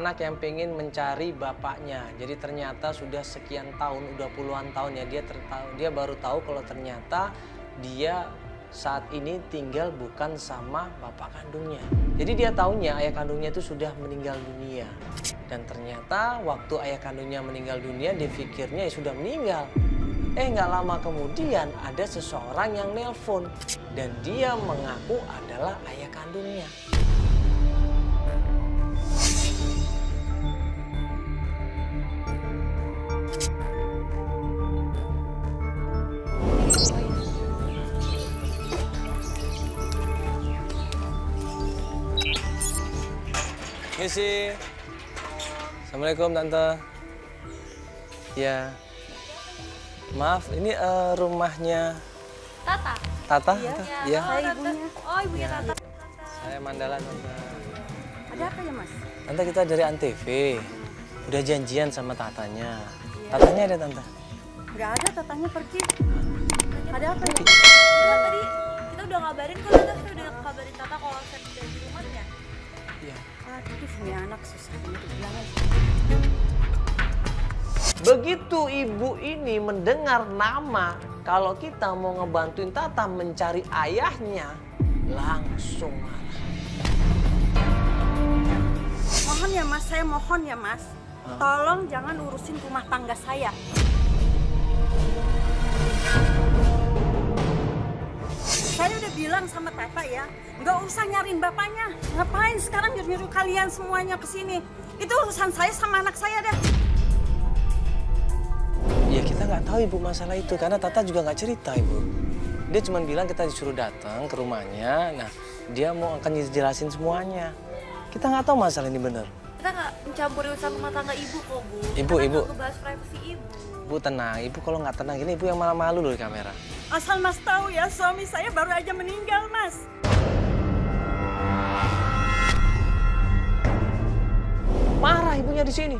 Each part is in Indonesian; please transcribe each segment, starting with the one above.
anak yang pengen mencari bapaknya. Jadi ternyata sudah sekian tahun, udah puluhan tahun ya dia baru tahu kalau ternyata dia saat ini tinggal bukan sama bapak kandungnya. Jadi dia taunya ayah kandungnya itu sudah meninggal dunia. Dan ternyata waktu ayah kandungnya meninggal dunia, dia pikirnya ya sudah meninggal. Nggak lama kemudian ada seseorang yang nelpon dan dia mengaku adalah ayah kandungnya. Misi. Assalamualaikum Tante. Ya. Maaf, ini rumahnya Tata. Tata? Iya. Iya. Saya ibunya. Oh, ibunya Tata. Saya Mandala, Tante. Ada apa ya, Mas? Tante, kita dari Antv. Udah janjian sama Tatanya. Tatanya ada, Tante? Nggak ada, Tatanya pergi. Ada apa ya? Tadi kita udah ngabarin kok, Tata. Kita udah kabarin Tata kalau saya udah di rumahnya. Iya. Aduh, ini anak susah banget dibilangin. Begitu ibu ini mendengar nama, kalau kita mau ngebantuin Tata mencari ayahnya, langsung marah. Mohon ya, Mas. Saya mohon ya, Mas. Tolong jangan urusin rumah tangga saya. Saya udah bilang sama Tata ya, nggak usah nyariin bapaknya. Ngapain sekarang nyuruh-nyuruh kalian semuanya ke sini? Itu urusan saya sama anak saya deh. Ya kita nggak tahu ibu masalah itu karena Tata juga nggak cerita ibu. Dia cuma bilang kita disuruh datang ke rumahnya. Nah dia mau akan jelasin semuanya. Kita nggak tahu masalah ini bener. Kita nggak mencampuri urusan rumah tangga ibu kok, Bu. Ibu. Kita nggak ngebahas privasi ibu. Bu tenang, ibu kalau nggak tenang gini ibu yang malah malu loh di kamera. Asal Mas tahu ya, suami saya baru aja meninggal, Mas. Marah ibunya di sini,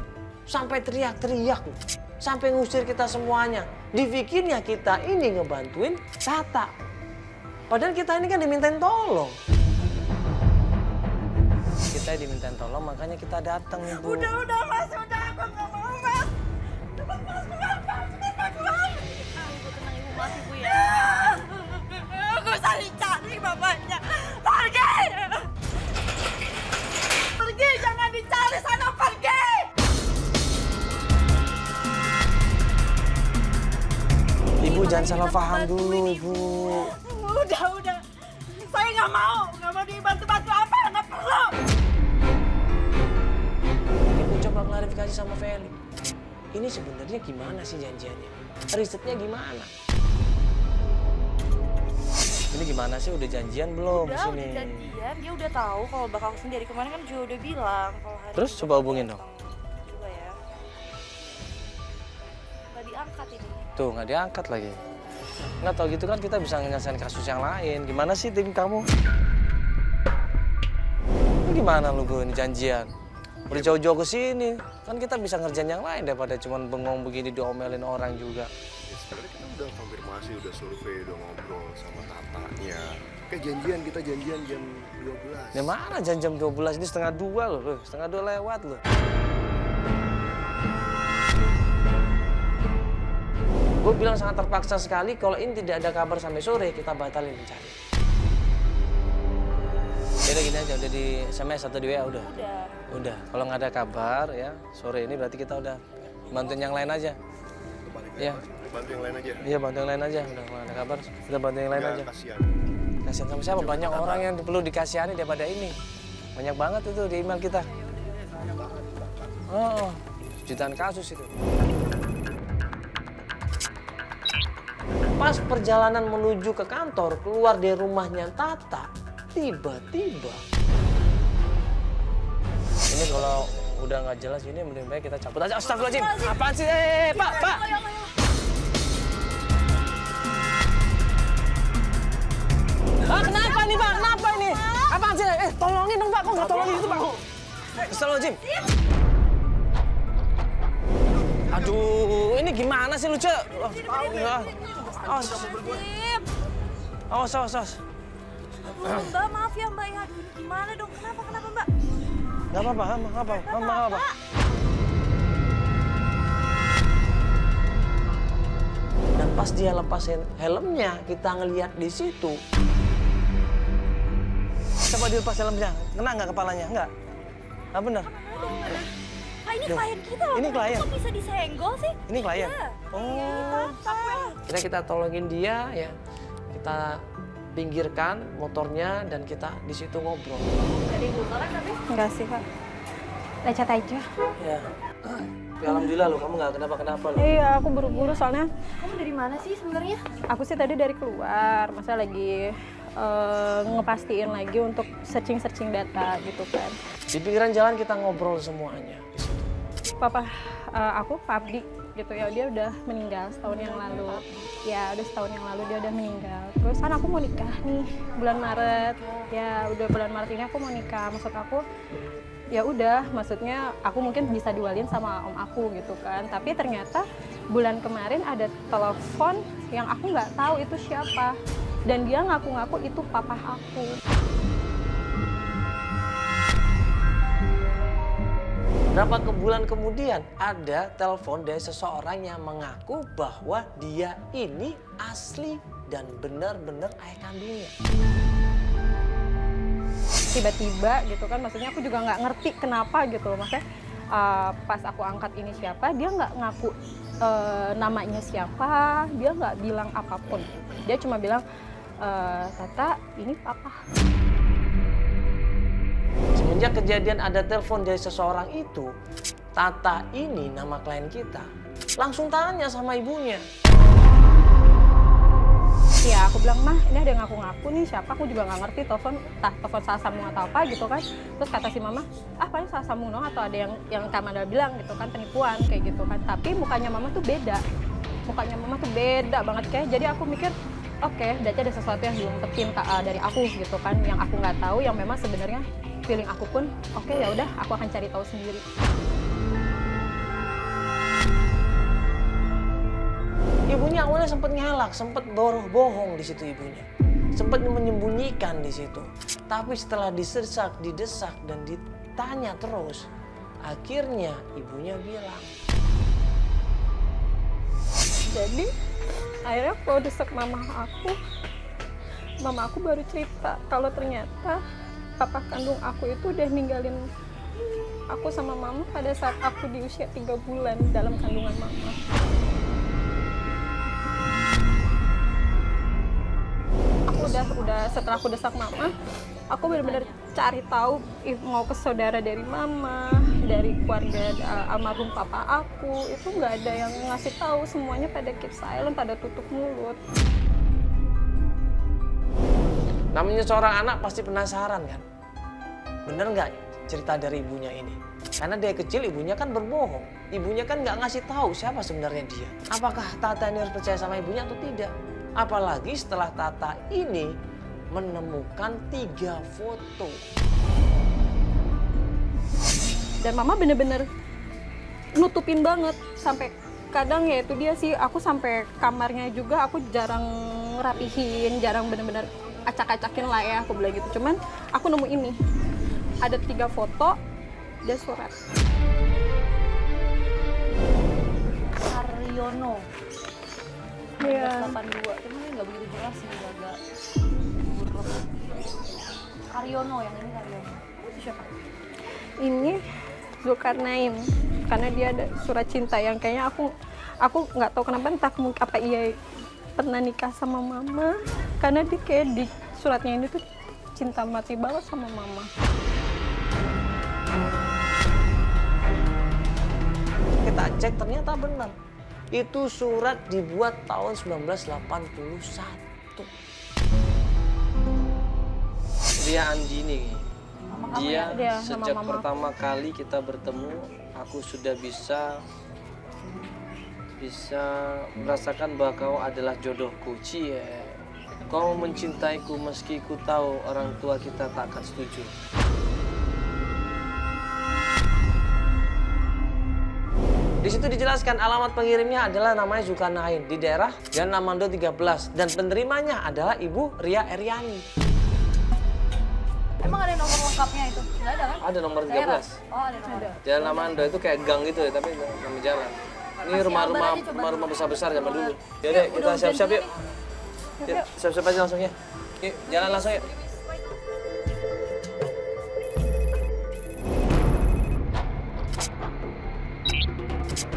sampai teriak-teriak, sampai ngusir kita semuanya. Dipikirnya kita ini ngebantuin Tata. Padahal kita ini kan dimintain tolong. Kita dimintain tolong, makanya kita datang ibu. Udah Mas, udah aku nggak mau, Mas. Cepat Mas, keluar, Mas. Cepat keluar. Ibu tenang, Ibu Mas, Ibu ya. Aku cari bapaknya. Pergi! Pergi, jangan dicari sana, pergi! Ibu jangan salah paham dulu, Ibu. Udah. Saya nggak mau dibantu-bantu apa, nggak perlu. Ibu coba klarifikasi sama Feli. Ini sebenarnya gimana sih janjiannya? Risetnya gimana? Ini gimana sih? Udah janjian belum Udah sini? janjian, dia udah tahu kalau bakal kesini dari kemarin kan juga udah bilang kalau hari Terus ini coba hubungin dong. Coba ya. Nggak diangkat ini. Tuh nggak diangkat lagi. Nggak tahu gitu kan kita bisa nyelesain kasus yang lain. Gimana sih tim kamu? Ini gimana lu Bu ini janjian? Udah jauh-jauh ke sini. Kan kita bisa ngerjain yang lain daripada cuma bengong begini diomelin orang juga. Ya, sebenarnya kita udah konfirmasi, udah survei, udah ngobrol sama Tatanya. Kayak kita janjian jam 12. Ya mana jam 12 ini setengah 2 loh, setengah 2 lewat loh. Gue bilang sangat terpaksa sekali kalau ini tidak ada kabar sampai sore kita batalin mencari. Udah gini aja, udah di SMS atau di WA udah? Udah, kalau nggak ada kabar ya sore ini berarti kita udah bantuin yang lain aja. Iya. Bantu yang lain aja? Iya bantu yang lain aja, udah kalau ada kabar udah bantu yang lain aja. Kasihan. Kasihan sama siapa? Banyak orang yang perlu dikasihani daripada ini. Banyak banget itu di email kita. Oh, jutaan kasus itu. Pas perjalanan menuju ke kantor, keluar dari rumahnya Tata, tiba-tiba. Ini kalau udah nggak jelas ini mending baik kita cabut aja. Astagfirullahaladzim. Apaan sih? Pak. Kenapa nih Pak? Kenapa ini? Apaan sih? Tolongin dong Pak. Kok nggak tolongin itu Pak? Astagfirullahaladzim. Aduh, ini gimana sih lu, Cek? Awas. Mbak, maaf ya Mbak ya. Aduh, ini gimana dong? Kenapa Mbak? Nggak apa-apa, nggak apa. Dan pas dia lepasin helmnya, kita ngelihat di situ. Coba dilepas helmnya, kena nggak kepalanya? Nggak? Nggak benar? Pak, ini klien kita loh. Ini klien? Kok bisa disenggol sih? Ini klien? Iya. Oh. Kita tolongin dia ya. Kita pinggirkan motornya dan kita di situ ngobrol. Dari motor tapi? Enggak sih, Kak. Lecet aja. Ya. Tapi alhamdulillah lo, kamu nggak kenapa-kenapa lo. Iya, aku buru-buru soalnya Kamu dari mana sih sebenarnya? aku sih tadi dari keluar, masa lagi ngepastiin lagi untuk searching data gitu kan. Di pinggiran jalan kita ngobrol semuanya di situ. Papa aku, Pak Abdi gitu ya, dia udah meninggal setahun yang lalu. Ya, udah setahun yang lalu dia udah meninggal. Terus kan aku mau nikah nih bulan Maret. Ya, udah bulan Maret ini aku mau nikah. Maksud aku ya udah, maksudnya aku mungkin bisa diwalin sama om aku gitu kan. Tapi ternyata bulan kemarin ada telepon yang aku nggak tahu itu siapa. Dan dia ngaku-ngaku itu papa aku. Berapa bulan kemudian ada telepon dari seseorang yang mengaku bahwa dia ini asli dan benar-benar ayah kandungnya. Tiba-tiba gitu kan, maksudnya aku juga nggak ngerti kenapa gitu loh. Maksudnya pas aku angkat ini siapa, dia nggak ngaku namanya siapa, dia nggak bilang apapun. Dia cuma bilang, Tata ini papa. Semenjak kejadian ada telepon dari seseorang itu, Tata ini nama klien kita langsung tanya sama ibunya. Ya aku bilang, mah ini ada yang ngaku-ngaku nih siapa, aku juga nggak ngerti, telepon sasamu atau apa gitu kan. Terus kata si mama, paling sasamu no, atau ada yang Kamanda bilang gitu kan, penipuan kayak gitu kan. Tapi mukanya mama tuh beda, banget kayak. Jadi aku mikir, oke, berarti ada sesuatu yang diumpetin dari aku gitu kan, yang aku nggak tahu, yang memang sebenarnya feeling aku pun, oke ya udah, aku akan cari tahu sendiri. Ibunya awalnya sempat ngelak, sempat bohong di situ ibunya, sempat menyembunyikan di situ. Tapi setelah didesak dan ditanya terus, akhirnya ibunya bilang. Jadi akhirnya aku desak mama aku baru cerita kalau ternyata papa kandung aku itu udah ninggalin aku sama mama pada saat aku di usia 3 bulan dalam kandungan mama. Aku udah setelah aku desak mama, aku benar-benar cari tahu mau ke saudara dari mama, dari keluarga almarhum papa aku, itu nggak ada yang ngasih tahu, semuanya pada keep silent, pada tutup mulut. Namanya seorang anak pasti penasaran kan, bener nggak cerita dari ibunya ini? Karena dari kecil ibunya kan berbohong, ibunya kan nggak ngasih tahu siapa sebenarnya dia. Apakah Tata ini harus percaya sama ibunya atau tidak? Apalagi setelah Tata ini menemukan 3 foto. Dan mama bener-bener nutupin banget, sampai kadang ya itu dia sih, aku sampai kamarnya juga aku jarang rapihin, jarang bener-bener acak-acakin lah ya, aku bilang gitu. Cuman aku nemu ini, ada 3 foto, dia surat. Karyono. Iya. 82, cuman ini nggak begitu jelas sih, agak buruk. Karyono, yang ini Karyono. Itu siapa? Ini Zulkarnain, karena dia ada surat cinta yang kayaknya aku nggak tahu kenapa, entah apa iya pernah nikah sama mama, karena dia kayak di suratnya ini tuh cinta mati banget sama mama. Kita cek ternyata benar. Itu surat dibuat tahun 1981. Dia Andini. Dia sejak pertama kali kita bertemu, aku sudah bisa merasakan bahwa kau adalah jodohku. Cie. Kau mencintaiku meski ku tahu orang tua kita tak akan setuju. Di situ dijelaskan alamat pengirimnya adalah namanya Zulkarnain di daerah Jalan Amando 13 dan penerimanya adalah Ibu Ria Eryani. Emang ada nomor lengkapnya itu? Nggak ada kan? Ada nomor 13. Daerah? Oh, ada nomor. Jalan Lamando itu kayak gang gitu ya, tapi nama jalan. Ini Kasih rumah-rumah gambar aja coba. rumah-rumah besar-besar zaman dulu. Yuk, Yaudah, kita udah hujan siap-siap juga yuk. Yuk, siap-siap aja langsung ya. Yuk, jalan langsung yuk.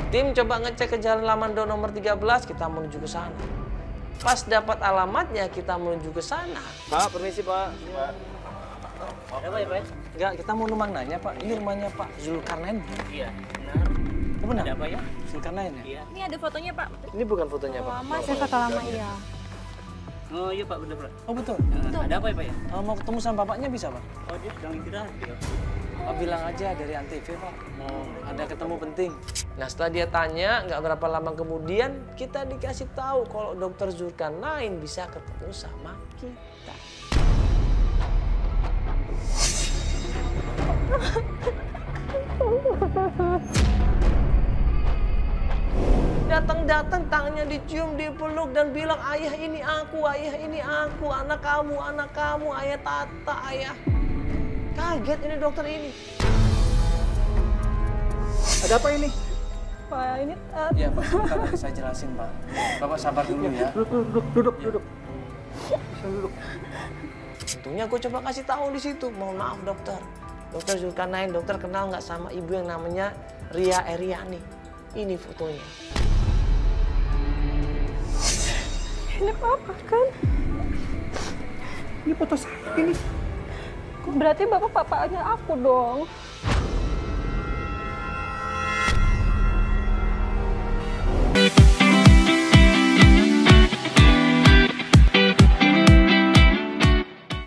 Tim coba ngecek ke Jalan Lamando nomor 13, kita menuju ke sana. Pas dapat alamatnya, kita menuju ke sana. Pak, permisi Pak. Ada apa ya, Pak? Enggak, kita mau numpang nanya Pak. Ini rumahnya Pak Zulkarnain. Iya, benar. Oh, benar? Ada apa ya? Zulkarnain ya? Iya. Ini ada fotonya, Pak. Ini bukan fotonya Pak. Saya foto lama iya. Oh iya Pak, benar Pak. Oh betul. Ada apa ya Pak ya? Mau ketemu sama bapaknya bisa Pak? Oh dia sedang istirahat ya. Pak bilang aja dari Antv Pak, mau ada ketemu penting. Nah setelah dia tanya, nggak berapa lama kemudian kita dikasih tahu kalau Dokter Zulkarnain bisa ketemu sama kita. Datang-datang tangannya dicium, dipeluk dan bilang ayah ini aku, anak kamu, ayah Tata, ayah. Kaget ini dokter ini. Ada apa ini? Pak, ini Iya Pak, sebentar nanti saya jelasin Pak. Bapak sabar dulu ya. Duduk. Bisa duduk. Untungnya gue coba kasih tahu di situ. Mohon maaf dokter. Dokter Zulkarnain, dokter kenal nggak sama ibu yang namanya Ria Eriani? Ini fotonya. ini papa kan? Ini foto saya ini. Berarti bapak papanya aku dong.